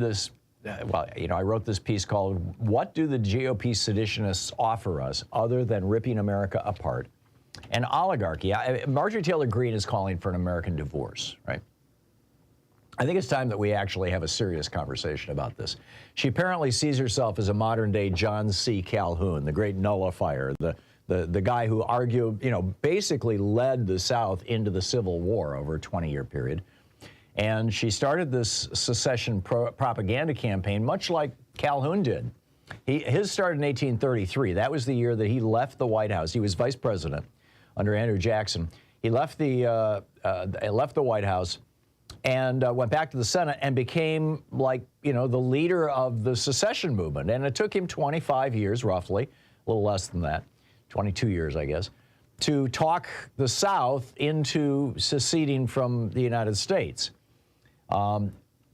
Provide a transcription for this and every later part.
I wrote this piece called "What Do the GOP Seditionists Offer Us Other Than Ripping America Apart and Oligarchy?" Marjorie Taylor Greene is calling for an American divorce, right? I think it's time that we actually have a serious conversation about this. She apparently sees herself as a modern-day John C. Calhoun, the great nullifier, the guy who basically led the South into the Civil War over a 20-year period. And she started this secession propaganda campaign, much like Calhoun did. His started in 1833. That was the year that he left the White House. He was vice president under Andrew Jackson. He left the White House and went back to the Senate and became the leader of the secession movement. And it took him 25 years, roughly, a little less than that, 22 years, I guess, to talk the South into seceding from the United States.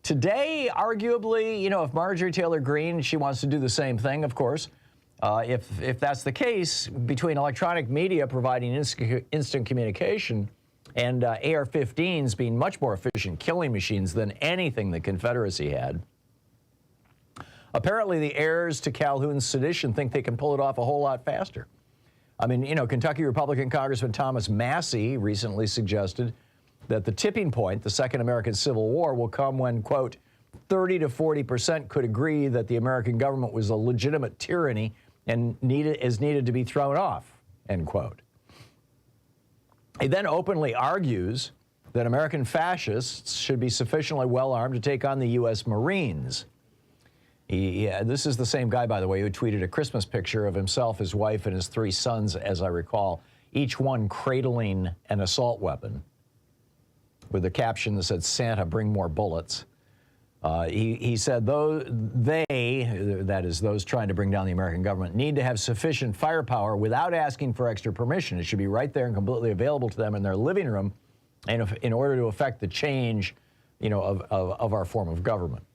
Today, arguably, if Marjorie Taylor Greene, she wants to do the same thing, of course. If that's the case, between electronic media providing instant communication and AR-15s being much more efficient killing machines than anything the Confederacy had, apparently the heirs to Calhoun's sedition think they can pull it off a whole lot faster. I mean, Kentucky Republican Congressman Thomas Massie recently suggested that the tipping point, the Second American Civil War, will come when, quote, 30 to 40% could agree that the American government was a legitimate tyranny and needed to be thrown off, end quote. He then openly argues that American fascists should be sufficiently well-armed to take on the U.S. Marines. This is the same guy, by the way, who tweeted a Christmas picture of himself, his wife, and his 3 sons, as I recall, each one cradling an assault weapon, with a caption that said, "Santa, bring more bullets." He said that is those trying to bring down the American government, need to have sufficient firepower without asking for extra permission. It should be right there and completely available to them in their living room, and in order to affect the change, of our form of government.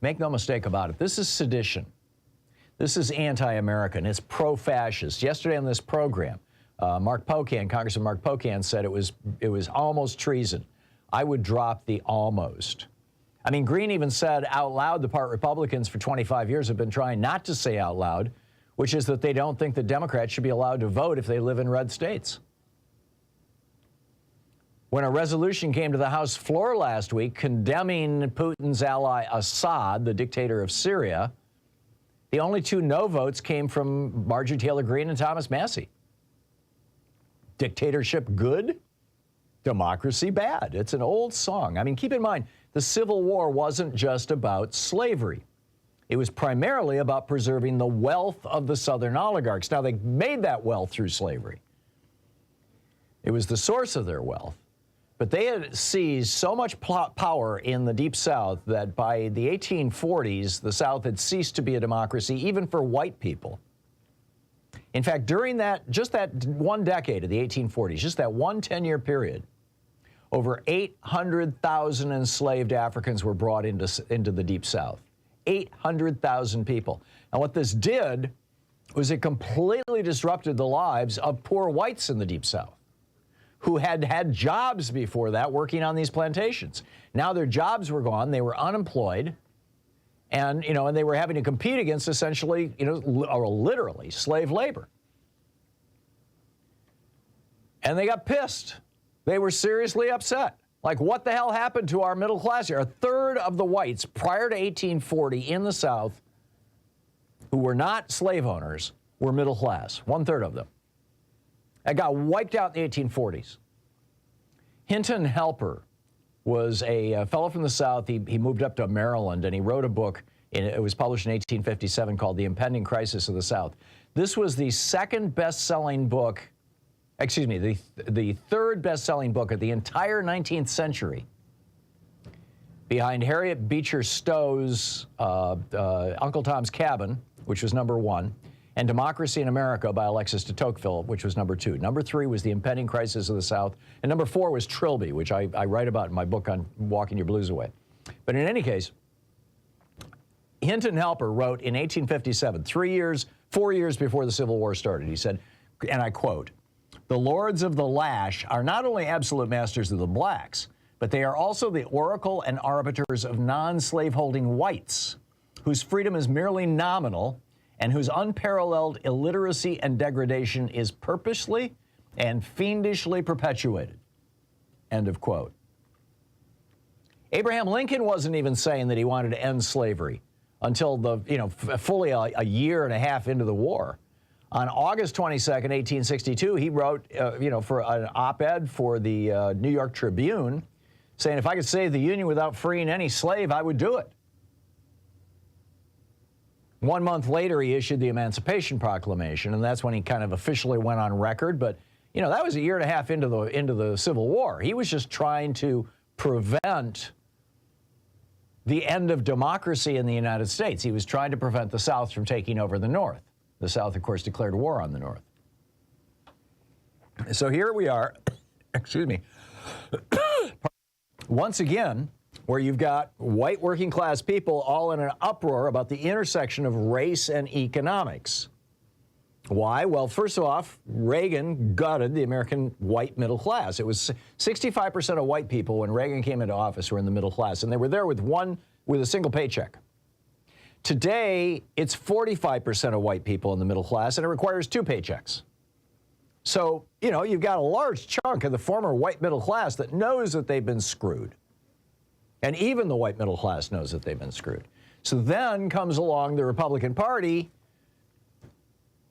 Make no mistake about it. This is sedition. This is anti-American. It's pro-fascist. Yesterday on this program, Congressman Mark Pocan said it was almost treason. I would drop the almost. I mean, Greene even said out loud the part Republicans for 25 years have been trying not to say out loud, which is that they don't think that Democrats should be allowed to vote if they live in red states. When a resolution came to the House floor last week condemning Putin's ally Assad, the dictator of Syria, the only 2 no votes came from Marjorie Taylor Greene and Thomas Massie. Dictatorship good? Democracy bad. It's an old song. I mean, keep in mind, the Civil War wasn't just about slavery. It was primarily about preserving the wealth of the Southern oligarchs. Now, they made that wealth through slavery. It was the source of their wealth. But they had seized so much power in the Deep South that by the 1840s, the South had ceased to be a democracy, even for white people. In fact, during that one decade of the 1840s, just that one 10-year period, over 800,000 enslaved Africans were brought into the Deep South. 800,000 people. And what this did was it completely disrupted the lives of poor whites in the Deep South, who had had jobs before that working on these plantations. Now their jobs were gone, they were unemployed, and they were having to compete against essentially, or literally slave labor. And they got pissed. They were seriously upset. Like, what the hell happened to our middle class here? A third of the whites prior to 1840 in the South who were not slave owners were middle class, 1/3 of them. That got wiped out in the 1840s. Hinton Helper was a fellow from the South. He moved up to Maryland, and he wrote a book. It was published in 1857 called The Impending Crisis of the South. This was the second best-selling book, the third best-selling book of the entire 19th century, behind Harriet Beecher Stowe's Uncle Tom's Cabin, which was #1, and Democracy in America by Alexis de Tocqueville, which was #2. #3 was The Impending Crisis of the South, and #4 was Trilby, which I write about in my book on Walking Your Blues Away. But in any case, Hinton Helper wrote in 1857, 4 years before the Civil War started, he said, and I quote, "The lords of the lash are not only absolute masters of the blacks, but they are also the oracle and arbiters of non-slaveholding whites, whose freedom is merely nominal and whose unparalleled illiteracy and degradation is purposely and fiendishly perpetuated. End of quote. Abraham Lincoln wasn't even saying that he wanted to end slavery until fully a year and a half into the war. On August 22nd, 1862, he wrote, for an op-ed for the New York Tribune, saying, if I could save the Union without freeing any slave, I would do it. 1 month later, he issued the Emancipation Proclamation, and that's when he kind of officially went on record. But, that was a year and a half into the Civil War. He was just trying to prevent the end of democracy in the United States. He was trying to prevent the South from taking over the North. The South, of course, declared war on the North. So here we are, excuse me, once again, where you've got white working class people all in an uproar about the intersection of race and economics. Why? Well, first off, Reagan gutted the American white middle class. It was 65% of white people when Reagan came into office were in the middle class, and they were there with a single paycheck. Today, it's 45% of white people in the middle class, and it requires 2 paychecks. So, you've got a large chunk of the former white middle class that knows that they've been screwed. And even the white middle class knows that they've been screwed. So then comes along the Republican Party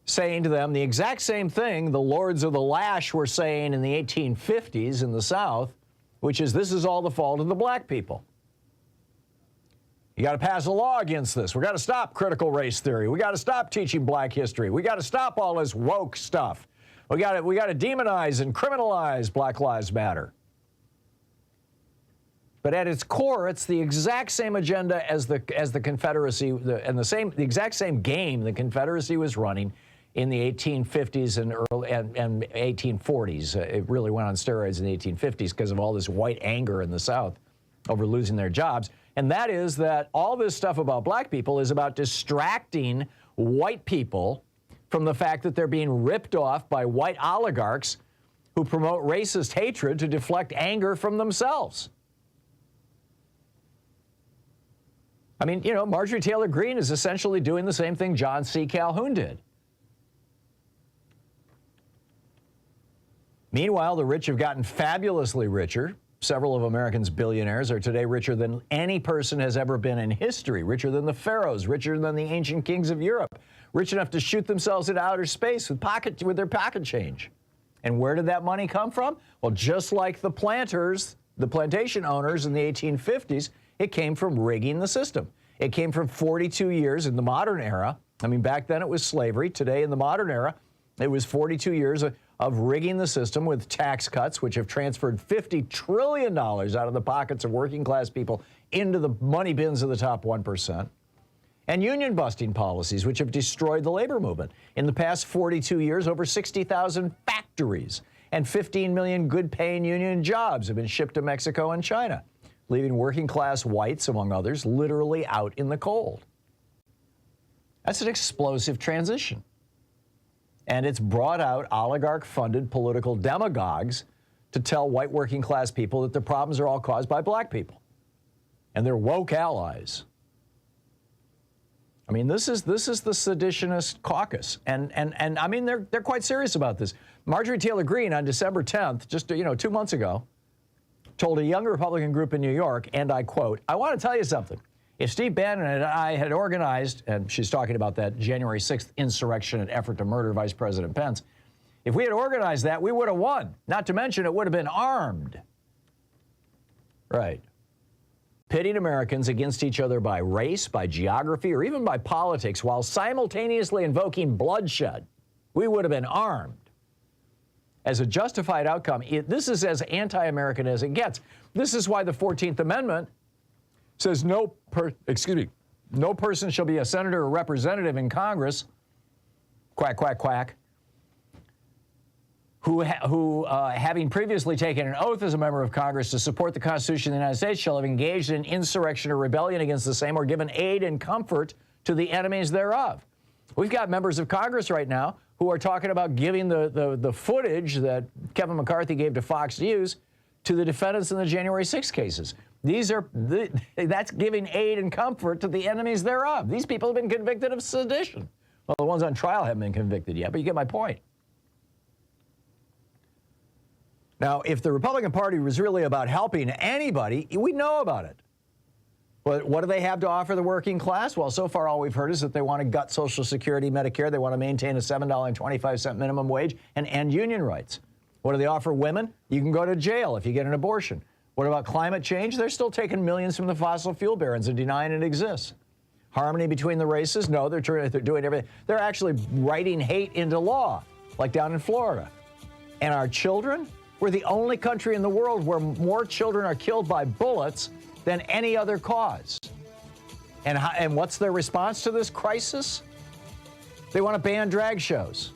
saying to them the exact same thing the Lords of the Lash were saying in the 1850s in the South, which is this is all the fault of the black people. You got to pass a law against this. We got to stop critical race theory. We got to stop teaching black history. We got to stop all this woke stuff. We got to demonize and criminalize Black Lives Matter. But at its core, it's the exact same agenda as the Confederacy, and the exact same game the Confederacy was running in the 1850s and 1840s. It really went on steroids in the 1850s because of all this white anger in the South over losing their jobs. And that is that all this stuff about black people is about distracting white people from the fact that they're being ripped off by white oligarchs who promote racist hatred to deflect anger from themselves. I mean, Marjorie Taylor Greene is essentially doing the same thing John C. Calhoun did. Meanwhile, the rich have gotten fabulously richer. Several of Americans' billionaires are today richer than any person has ever been in history, richer than the pharaohs, richer than the ancient kings of Europe, rich enough to shoot themselves into outer space with their pocket change. And where did that money come from? Well, just like the planters, the plantation owners in the 1850s, it came from rigging the system. It came from 42 years in the modern era. I mean, back then it was slavery. Today in the modern era, it was 42 years of rigging the system with tax cuts, which have transferred $50 trillion out of the pockets of working class people into the money bins of the top 1%. And union busting policies, which have destroyed the labor movement. In the past 42 years, over 60,000 factories and 15 million good-paying union jobs have been shipped to Mexico and China, leaving working-class whites, among others, literally out in the cold. That's an explosive transition. And it's brought out oligarch-funded political demagogues to tell white working-class people that the problems are all caused by black people. And they're woke allies. I mean, this is the seditionist caucus. And I mean, they're quite serious about this. Marjorie Taylor Greene on December 10th, just 2 months ago, told a young Republican group in New York, and I quote, "I want to tell you something. If Steve Bannon and I had organized," and she's talking about that January 6th insurrection and effort to murder Vice President Pence, "if we had organized that, we would have won. Not to mention it would have been armed." Right. Pitting Americans against each other by race, by geography, or even by politics while simultaneously invoking bloodshed. We would have been armed. As a justified outcome, this is as anti-American as it gets. This is why the 14th Amendment says no person shall be a senator or representative in Congress, quack, quack, quack, who having previously taken an oath as a member of Congress to support the Constitution of the United States shall have engaged in insurrection or rebellion against the same or given aid and comfort to the enemies thereof. We've got members of Congress right now who are talking about giving the footage that Kevin McCarthy gave to Fox News to the defendants in the January 6 cases. That's giving aid and comfort to the enemies thereof. These people have been convicted of sedition. Well, the ones on trial haven't been convicted yet, but you get my point. Now, if the Republican Party was really about helping anybody, we know about it. But what do they have to offer the working class? Well, so far all we've heard is that they want to gut Social Security, Medicare. They want to maintain a $7.25 minimum wage and end union rights. What do they offer women? You can go to jail if you get an abortion. What about climate change? They're still taking millions from the fossil fuel barons and denying it exists. Harmony between the races? No, they're doing everything. They're actually writing hate into law, like down in Florida. And our children? We're the only country in the world where more children are killed by bullets than any other cause. And what's their response to this crisis? They want to ban drag shows.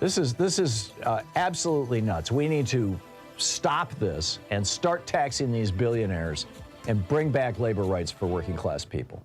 This is absolutely nuts. We need to stop this and start taxing these billionaires and bring back labor rights for working class people.